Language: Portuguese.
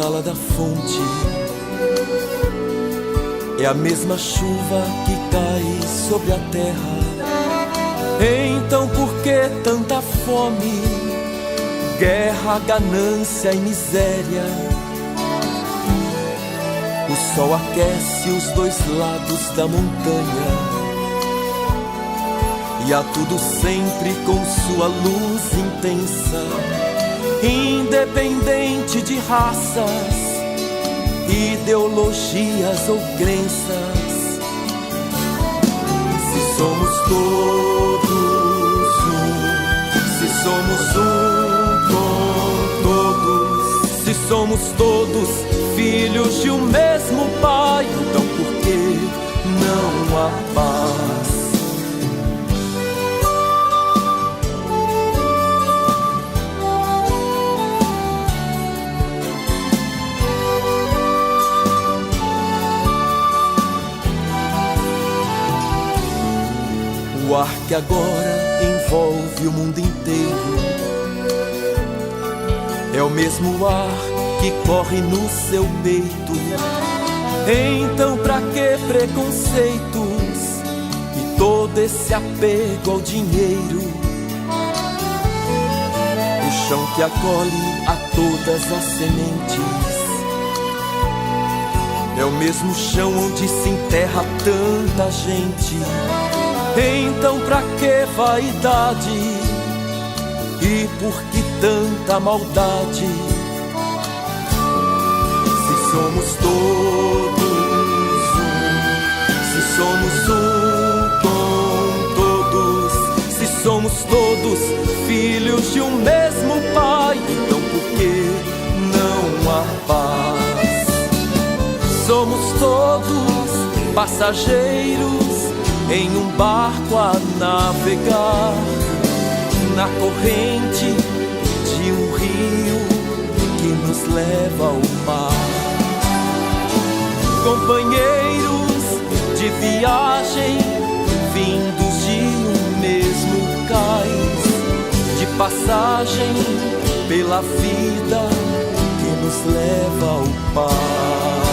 sala da fonte é a mesma chuva que cai sobre a terra. Então por que tanta fome, guerra, ganância e miséria? O sol aquece os dois lados da montanha e a tudo sempre com sua luz intensa, independente de raças, ideologias ou crenças. Se somos todos um, se somos um com todos, se somos todos filhos de um mesmo Pai, então por que não há paz? O ar que agora envolve o mundo inteiro é o mesmo ar que corre no seu peito. Então pra que preconceitos e todo esse apego ao dinheiro? O chão que acolhe a todas as sementes é o mesmo chão onde se enterra tanta gente. Então pra que vaidade e por que tanta maldade? Se somos todos um, se somos um com todos, se somos todos filhos de um mesmo Pai, então por que não há paz? Somos todos passageiros em um barco a navegar na corrente de um rio que nos leva ao mar. Companheiros de viagem vindos de um mesmo cais, de passagem pela vida que nos leva ao Pai.